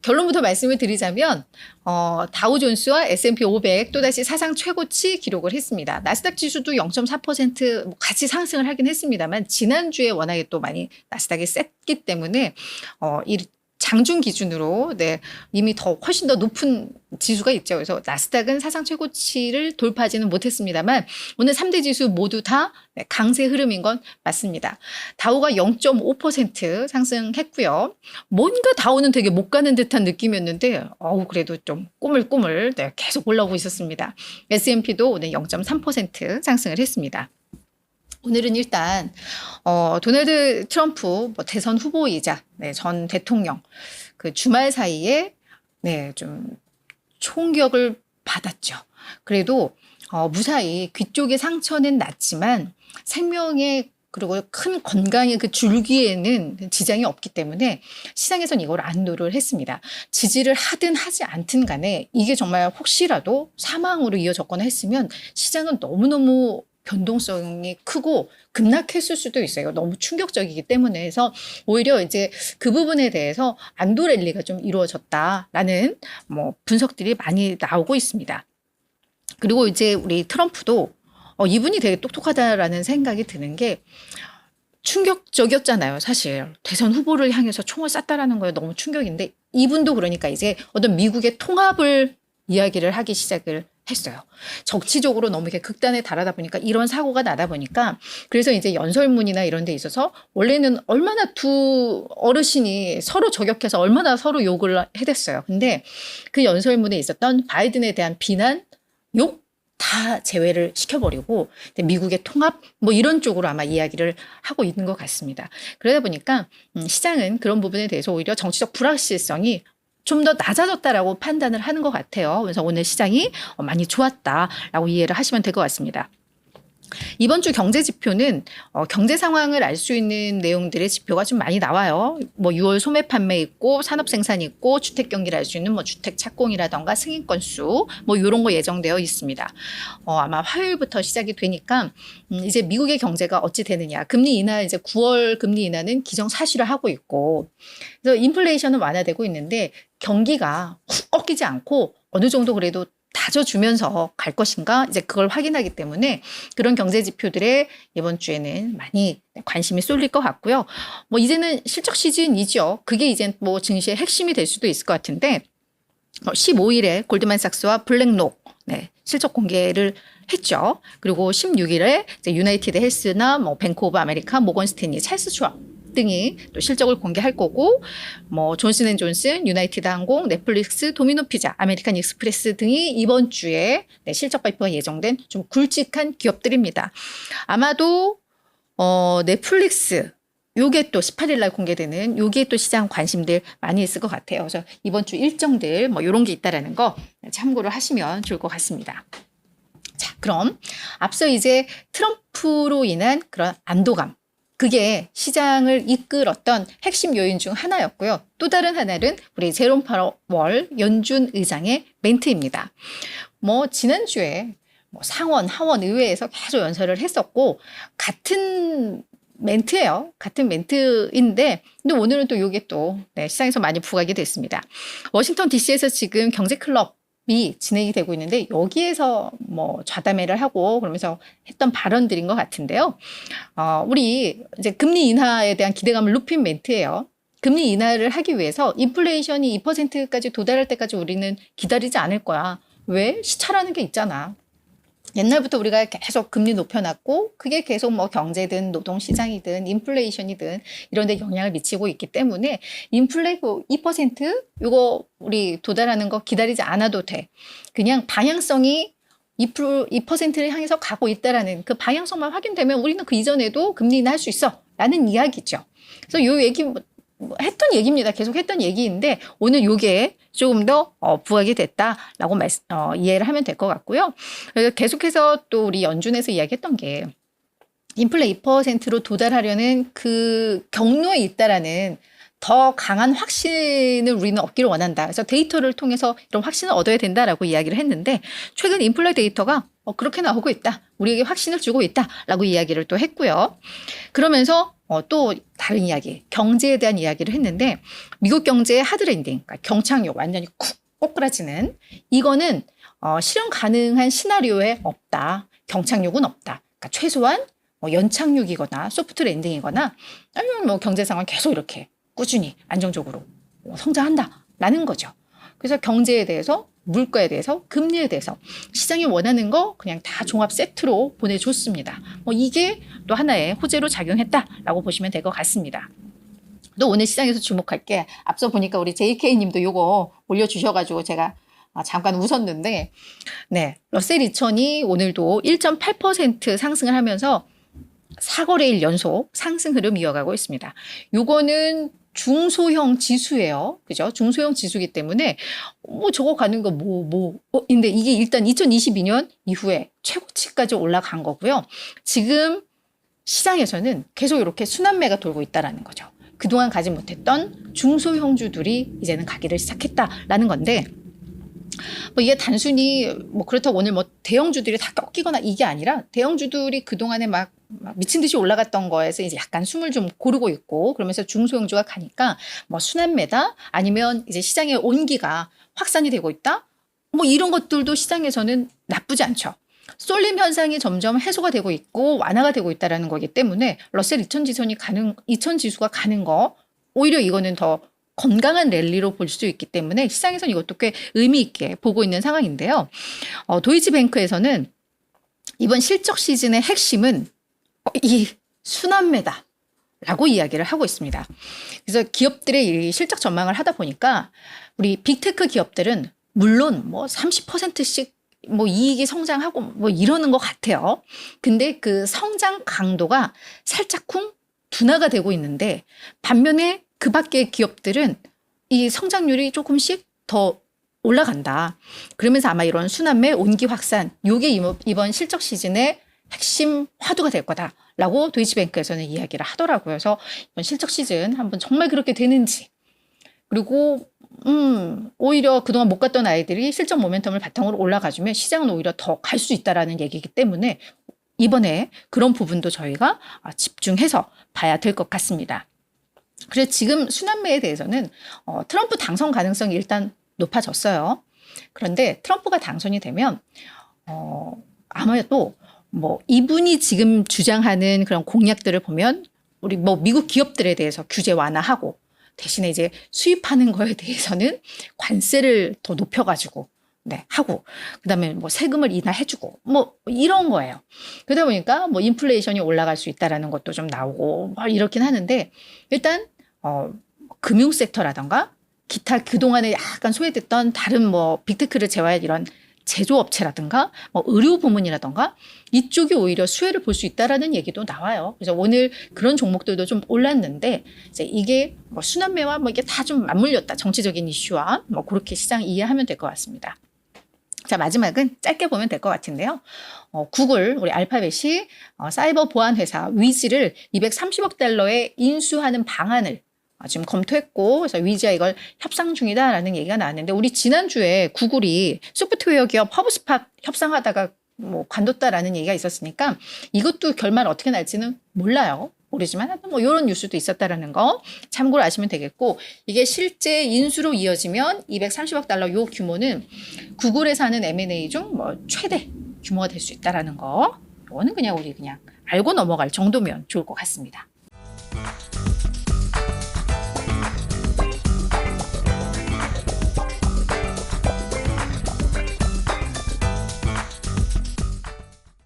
결론부터 말씀을 드리자면 다우존스와 S&P 500 또다시 사상 최고치 기록을 했습니다. 나스닥 지수도 0.4% 같이 상승을 하긴 했습니다만 지난주에 워낙에 또 많이 나스닥이 셌기 때문에 이 장중 기준으로 이미 훨씬 더 높은 지수가 있죠. 그래서 나스닥은 사상 최고치를 돌파하지는 못했습니다만 오늘 3대 지수 모두 다 강세 흐름인 건 맞습니다. 다우가 0.5% 상승했고요. 뭔가 다우는 되게 못 가는 듯한 느낌이었는데 그래도 좀 꼬물꼬물 계속 올라오고 있었습니다. S&P도 오늘 0.3% 상승을 했습니다. 오늘은 일단 도널드 트럼프 대선 후보이자 전 대통령 그 주말 사이에 좀 총격을 받았죠. 그래도 무사히 귀 쪽의 상처는 났지만 생명의 그리고 큰 건강의 그 줄기에는 지장이 없기 때문에 시장에서는 이걸 안도를 했습니다. 지지를 하든 하지 않든 간에 이게 정말 혹시라도 사망으로 이어졌거나 했으면 시장은 너무너무 변동성이 크고 급락했을 수도 있어요. 너무 충격적이기 때문에. 해서 오히려 이제 그 부분에 대해서 안도 랠리가 좀 이루어졌다라는 분석들이 많이 나오고 있습니다. 그리고 이제 우리 트럼프도 이분이 되게 똑똑하다라는 생각이 드는 게 충격적이었잖아요. 사실 대선 후보를 향해서 총을 쐈다라는 거에 너무 충격인데 이분도 그러니까 이제 어떤 미국의 통합을 이야기를 하기 시작을 했어요. 정치적으로 너무 이렇게 극단에 달하다 보니까 이런 사고가 나다 보니까 그래서 이제 연설문이나 이런 데 있어서 원래는 얼마나 두 어르신이 서로 저격해서 얼마나 서로 욕을 해댔어요. 근데 그 연설문에 있었던 바이든에 대한 비난, 욕 다 제외를 시켜버리고 미국의 통합 이런 쪽으로 아마 이야기를 하고 있는 것 같습니다. 그러다 보니까 시장은 그런 부분에 대해서 오히려 정치적 불확실성이 좀 더 낮아졌다라고 판단을 하는 것 같아요. 그래서 오늘 시장이 많이 좋았다라고 이해를 하시면 될 것 같습니다. 이번 주 경제 지표는 경제 상황을 알 수 있는 내용들의 지표가 좀 많이 나와요. 6월 소매 판매 있고 산업 생산 있고 주택 경기를 알 수 있는 주택 착공이라던가 승인 건수 이런 거 예정되어 있습니다. 아마 화요일부터 시작이 되니까 이제 미국의 경제가 어찌 되느냐. 금리 인하 이제 9월 금리 인하는 기정사실을 하고 있고 그래서 인플레이션은 완화되고 있는데 경기가 훅 꺾이지 않고 어느 정도 그래도 다져주면서 갈 것인가 이제 그걸 확인하기 때문에 그런 경제 지표들에 이번 주에는 많이 관심이 쏠릴 것 같고요. 이제는 실적 시즌이죠. 그게 이제 증시의 핵심이 될 수도 있을 것 같은데 15일에 골드만삭스와 블랙록 실적 공개를 했죠. 그리고 16일에 이제 유나이티드 헬스나 뱅크 오브 아메리카, 모건 스탠리, 찰스 슈왑 등이 또 실적을 공개할 거고 존슨앤존슨, 유나이티드 항공, 넷플릭스, 도미노 피자, 아메리칸 익스프레스 등이 이번 주에 실적 발표가 예정된 좀 굵직한 기업들입니다. 아마도 넷플릭스 요게 또 18일 날 공개되는 요게 또 시장 관심들 많이 있을 것 같아요. 그래서 이번 주 일정들 요런 게 있다라는 거 참고를 하시면 좋을 것 같습니다. 자, 그럼 앞서 이제 트럼프로 인한 그런 안도감 그게 시장을 이끌었던 핵심 요인 중 하나였고요. 또 다른 하나는 우리 제롬 파월 연준 의장의 멘트입니다. 지난주에 상원, 하원 의회에서 계속 연설을 했었고 같은 멘트예요. 같은 멘트인데 근데 오늘은 또 이게 또 시장에서 많이 부각이 됐습니다. 워싱턴 DC에서 지금 경제 클럽이 진행이 되고 있는데 여기에서 좌담회를 하고 그러면서 했던 발언들인 것 같은데요. 우리 이제 금리 인하에 대한 기대감을 높인 멘트예요. 금리 인하를 하기 위해서 인플레이션이 2%까지 도달할 때까지 우리는 기다리지 않을 거야. 왜? 시차라는 게 있잖아. 옛날부터 우리가 계속 금리 높여놨고 그게 계속 경제든 노동시장이든 인플레이션이든 이런 데 영향을 미치고 있기 때문에 인플레 2% 이거 우리 도달하는 거 기다리지 않아도 돼. 그냥 방향성이 2%를 향해서 가고 있다라는 그 방향성만 확인되면 우리는 그 이전에도 금리 인하 할 수 있어 라는 이야기죠. 그래서 요 얘기 했던 얘기입니다. 계속 했던 얘기인데 오늘 요게 조금 더 부각이 됐다라고 이해를 하면 될 것 같고요. 그래서 계속해서 또 우리 연준에서 이야기했던 게 인플레 2%로 도달하려는 그 경로에 있다라는 더 강한 확신을 우리는 얻기를 원한다. 그래서 데이터를 통해서 이런 확신을 얻어야 된다라고 이야기를 했는데 최근 인플레 데이터가 그렇게 나오고 있다. 우리에게 확신을 주고 있다라고 이야기를 또 했고요. 그러면서 또 다른 이야기, 경제에 대한 이야기를 했는데 미국 경제의 하드랜딩, 그러니까 경착륙 완전히 쿡 꼬꾸라지는 이거는 실현 가능한 시나리오에 없다. 경착륙은 없다. 그러니까 최소한 연착륙이거나 소프트 랜딩이거나 아니면 뭐 경제 상황 계속 이렇게 꾸준히 안정적으로 성장한다라는 거죠. 그래서 경제에 대해서 물가에 대해서 금리에 대해서 시장이 원하는 거 그냥 다 종합 세트로 보내줬습니다. 이게 또 하나의 호재로 작용했다라고 보시면 될 것 같습니다. 또 오늘 시장에서 주목할 게 앞서 보니까 우리 JK님도 요거 올려주셔가지고 제가 잠깐 웃었는데 네, 러셀 2000이 오늘도 1.8% 상승을 하면서 4거래일 연속 상승 흐름 이어가고 있습니다. 요거는 중소형 지수예요. 그죠? 중소형 지수이기 때문에 저거 가는 거 근데 이게 일단 2022년 이후에 최고치까지 올라간 거고요. 지금 시장에서는 계속 이렇게 순환매가 돌고 있다라는 거죠. 그동안 가지 못했던 중소형주들이 이제는 가기를 시작했다라는 건데 이게 단순히 그렇다고 오늘 대형주들이 다 꺾이거나 이게 아니라 대형주들이 그동안에 막 미친 듯이 올라갔던 거에서 이제 약간 숨을 좀 고르고 있고 그러면서 중소형주가 가니까 순환매다 아니면 이제 시장의 온기가 확산이 되고 있다 이런 것들도 시장에서는 나쁘지 않죠. 쏠림 현상이 점점 해소가 되고 있고 완화가 되고 있다라는 거기 때문에 러셀 2000 지수가 가는 거 오히려 이거는 더 건강한 랠리로 볼 수 있기 때문에 시장에서는 이것도 꽤 의미 있게 보고 있는 상황인데요. 도이치뱅크에서는 이번 실적 시즌의 핵심은 이 순환매다라고 이야기를 하고 있습니다. 그래서 기업들의 이 실적 전망을 하다 보니까 우리 빅테크 기업들은 물론 30%씩 이익이 성장하고 이러는 것 같아요. 근데 그 성장 강도가 살짝쿵 둔화가 되고 있는데 반면에 그 밖의 기업들은 이 성장률이 조금씩 더 올라간다. 그러면서 아마 이런 순환매, 온기 확산, 요게 이번 실적 시즌의 핵심 화두가 될 거다라고 도이치뱅크에서는 이야기를 하더라고요. 그래서 이번 실적 시즌 한번 정말 그렇게 되는지 그리고 오히려 그동안 못 갔던 아이들이 실적 모멘텀을 바탕으로 올라가주면 시장은 오히려 더 갈 수 있다라는 얘기이기 때문에 이번에 그런 부분도 저희가 집중해서 봐야 될 것 같습니다. 그래서 지금 순환매에 대해서는 트럼프 당선 가능성이 일단 높아졌어요. 그런데 트럼프가 당선이 되면 아마도 이분이 지금 주장하는 그런 공약들을 보면 우리 미국 기업들에 대해서 규제 완화하고 대신에 이제 수입하는 거에 대해서는 관세를 더 높여가지고 하고 그다음에 세금을 인하해주고 이런 거예요. 그러다 보니까 인플레이션이 올라갈 수 있다라는 것도 좀 나오고 이렇긴 하는데 일단 금융 섹터라던가 기타 그동안에 약간 소외됐던 다른 빅테크를 제외한 이런 제조업체라든가 의료 부문이라든가 이쪽이 오히려 수혜를 볼 수 있다라는 얘기도 나와요. 그래서 오늘 그런 종목들도 좀 올랐는데 이제 이게 순환매와 이게 다 좀 맞물렸다. 정치적인 이슈와 그렇게 시장 이해하면 될 것 같습니다. 자, 마지막은 짧게 보면 될 것 같은데요. 구글, 우리 알파벳이 사이버 보안 회사 위즈를 230억 달러에 인수하는 방안을 지금 검토했고 그래서 위즈와 이걸 협상 중이다라는 얘기가 나왔는데 우리 지난주에 구글이 소프트웨어 기업 허브스팟 협상하다가 관뒀다라는 얘기가 있었으니까 이것도 결말 어떻게 날지는 몰라요. 모르지만 이런 뉴스도 있었다라는 거 참고로 아시면 되겠고 이게 실제 인수로 이어지면 230억 달러 요 규모는 구글에서 하는 M&A 중 최대 규모가 될 수 있다라는 거 이거는 그냥 우리 알고 넘어갈 정도면 좋을 것 같습니다.